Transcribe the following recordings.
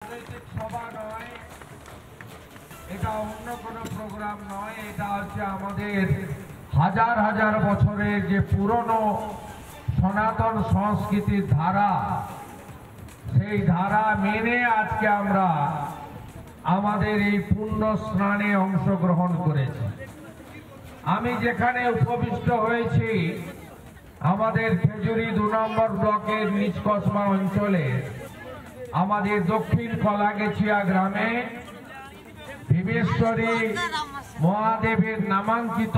রাজনৈতিক সভা নয়, এটা অন্য কোনো প্রোগ্রাম নয়। এটা হচ্ছে আমাদের হাজার হাজার বছরের যে পুরনো সনাতন সংস্কৃতির ধারা, সেই ধারা মেনে আজকে আমরা আমাদের এই পুণ্য স্নানে অংশগ্রহণ করেছি। আমি যেখানে উপবিষ্ট হয়েছি আমাদের খেজুরি 2 নম্বর ব্লকের নিচকসমা অঞ্চলে আমাদের দক্ষিণ কলাগেছিয়া গ্রামে ভীমেশ্বরী মহাদেবের নামাঙ্কিত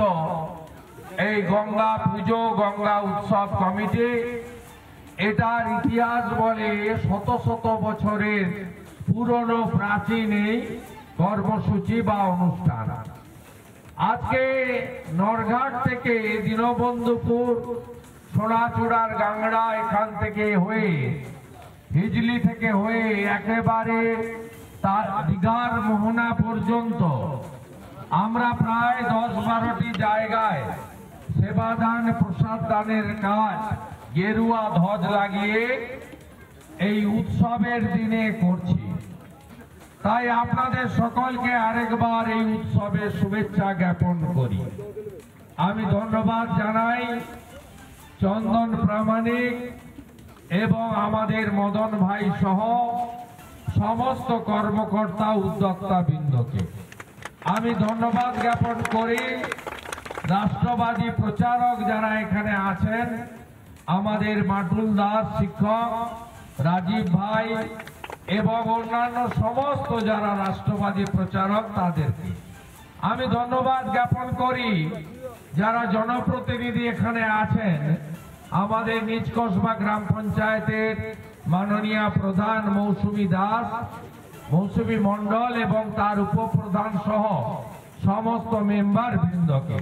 এই গঙ্গা পুজো গঙ্গা উৎসব কমিটি, এটার ইতিহাস বলে শত শত বছরের পুরনো প্রাচীন এই কর্মসূচি বা অনুষ্ঠান। আজকে নরঘাট থেকে দীনবন্ধুপুর, সোনাচূড়ার গাংড়া এখান থেকে হয়ে হিজলি থেকে হয়ে একেবারে তার দীঘার মোহনা পর্যন্ত আমরা প্রায় 10-12টি জায়গায় সেবাদান প্রসাদ দানের কাজ গেরুয়া ধ্বজ লাগিয়ে এই উৎসবের দিনে করছি। তাই আপনাদের সকলকে আরেকবার এই উৎসবের শুভেচ্ছা জ্ঞাপন করি। আমি ধন্যবাদ জানাই চন্দন প্রামাণিক এবং আমাদের মদন ভাই সহ সমস্ত কর্মকর্তা উদ্যোক্তা বৃন্দকে। আমি ধন্যবাদ জ্ঞাপন করি রাষ্ট্রবাদী প্রচারক যারা এখানে আছেন, আমাদের মাটুল দাস শিক্ষক, রাজীব ভাই এবং অন্যান্য সমস্ত যারা রাষ্ট্রবাদী প্রচারক তাদেরকে আমি ধন্যবাদ জ্ঞাপন করি। যারা জনপ্রতিনিধি এখানে আছেন, আমাদের নিচকসমা গ্রাম পঞ্চায়েতের মাননীয় প্রধান মৌসুমী দাস, মৌসুমী মণ্ডল এবং তার উপপ্রধান সহ সমস্ত মেম্বার বৃন্দকে,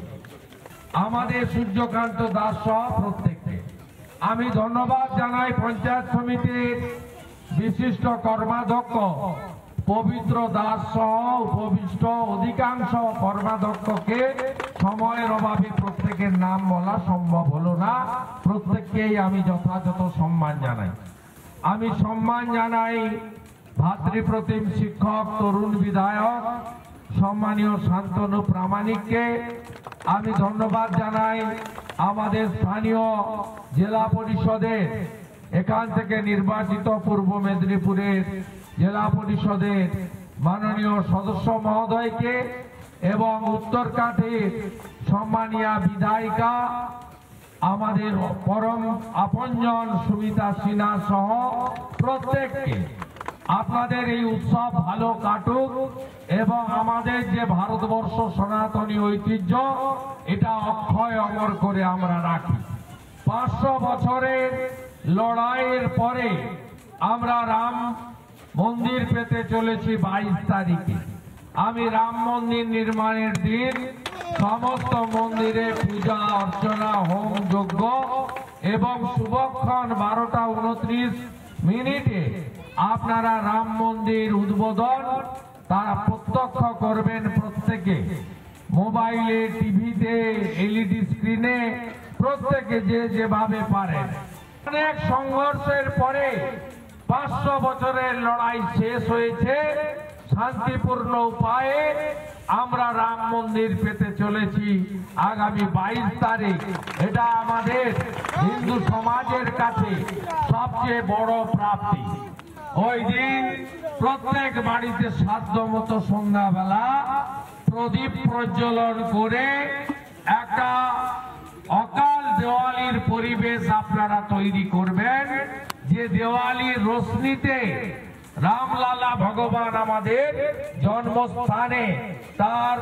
আমাদের সূর্যকান্ত দাস সহ প্রত্যেককে আমি ধন্যবাদ জানাই। পঞ্চায়েত সমিতির বিশিষ্ট কর্মাধ্যক্ষ পবিত্র দাস সহ উপবিষ্ট অধিকাংশ কর্মাধ্যক্ষকে সময়ের অভাবে প্রত্যেকের নাম বলা সম্ভব হলো না, প্রত্যেককেই আমি যথাযথ সম্মান জানাই। আমি সম্মান জানাই ভাতৃপ্রতিম শিক্ষক, তরুণ বিধায়ক সম্মানীয় শান্তনু প্রামাণিককে। আমি ধন্যবাদ জানাই আমাদের স্থানীয় জেলা পরিষদের এখান থেকে নির্বাচিত পূর্ব মেদিনীপুরের জেলা পরিষদের মাননীয় সদস্য মহোদয়কে এবং উত্তরকাঠির সম্মানীয় বিধায়িকা আমাদের পরম আপনজন সুমিতা সিনহা সহ প্রত্যেককে। আপনাদের এই উৎসব ভালো কাটুক এবং আমাদের যে ভারতবর্ষ সনাতনী ঐতিহ্য এটা অক্ষয় অমর করে আমরা রাখি। 500 বছরের লড়াইয়ের পরে আমরা রাম মন্দির পেতে চলেছি 22 তারিখে। আমি রাম মন্দির নির্মাণের দিন সমস্ত মন্দিরে পূজা অর্চনা, হোম যজ্ঞ এবং শুভক্ষণ 12টা 29 মিনিটে আপনারা রাম মন্দির উদ্বোধন তারা প্রত্যক্ষ করবেন। প্রত্যেকে মোবাইলে, টিভিতে, এলইডি স্ক্রিনে প্রত্যেকে যে যেভাবে পারেন। অনেক সংঘর্ষের পরে 500 বছরের লড়াই শেষ হয়েছে, শান্তিপূর্ণ উপায়ে আমরা রাম মন্দির পেতে চলেছি আগামী 22 তারিখ। এটা আমাদের হিন্দু সমাজের কাছে সবচেয়ে বড় প্রাপ্তি। ওই দিন প্রত্যেক বাড়িতে সাধ্যমতো সন্ধ্যাবেলা প্রদীপ প্রজ্বলন করে একটা অকাল দেওয়ালির পরিবেশ আপনারা তৈরি করবেন, যে দেওয়ালির রোশনিতে রামলালা ভগবান আমাদের জন্মস্থানে তার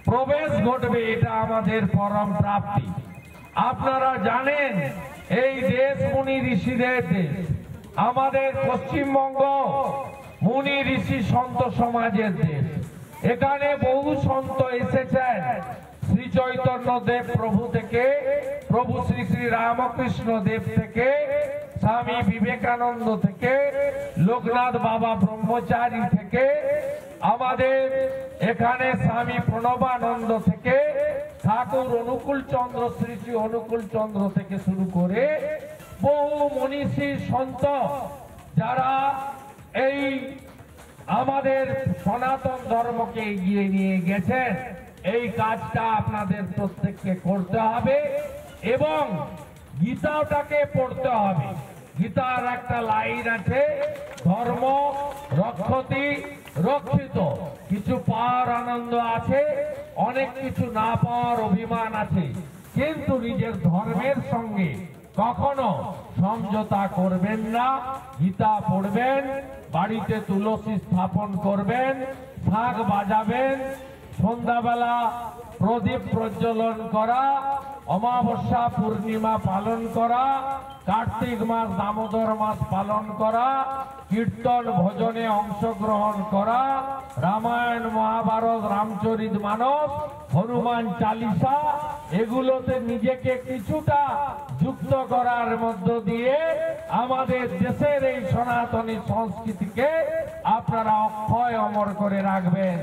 প্রবেশ ঘটবে। এটা আমাদের পরম প্রাপ্তি। আপনারা জানেন এই দেশ মুনি ঋষিদের দেশ। আমাদের পশ্চিমবঙ্গ মুনি ঋষি সন্ত সমাজের দেশ। এখানে বহু সন্ত এসেছেন, শ্রী চৈতন্য দেব প্রভু থেকে, প্রভু শ্রী শ্রী রামকৃষ্ণ দেব থেকে, স্বামী বিবেকানন্দ থেকে, লোকনাথ বাবা ব্রহ্মচারী থেকে, আমাদের এখানে স্বামী প্রণবানন্দ থেকে, ঠাকুর অনুকূল চন্দ্র, শ্রী শ্রী অনুকূল চন্দ্র থেকে শুরু করে বহু মনীষী সন্ত যারা এই আমাদের সনাতন ধর্মকে এগিয়ে নিয়ে গেছেন। এই কাজটা আপনাদের প্রত্যেককে করতে হবে এবং গীতাটাকে পড়তে হবে। গীতার একটা লাইন আছে, ধর্ম রক্ষতি রক্ষিত। কিছু পাওয়ার আনন্দ আছে, অনেক কিছু না পাওয়ার অভিমান আছে, কিন্তু নিজের ধর্মের সঙ্গে কখনো সমঝোতা করবেন না। গীতা পড়বেন, বাড়িতে তুলসী স্থাপন করবেন, শাঁখ বাজাবেন, সন্ধ্যাবেলা প্রদীপ প্রজ্বলন করা, অমাবস্যা পূর্ণিমা পালন করা, কার্তিক মাস দামোদর মাস পালন করা, কীর্তন ভজনে অংশগ্রহণ করা, রামায়ণ মহাভারত রামচরিত মানস হনুমান চালিসা এগুলোতে নিজেকে কিছুটা যুক্ত করার মধ্য দিয়ে আমাদের দেশের এই সনাতনী সংস্কৃতিকে আপনারা অক্ষয় অমর করে রাখবেন।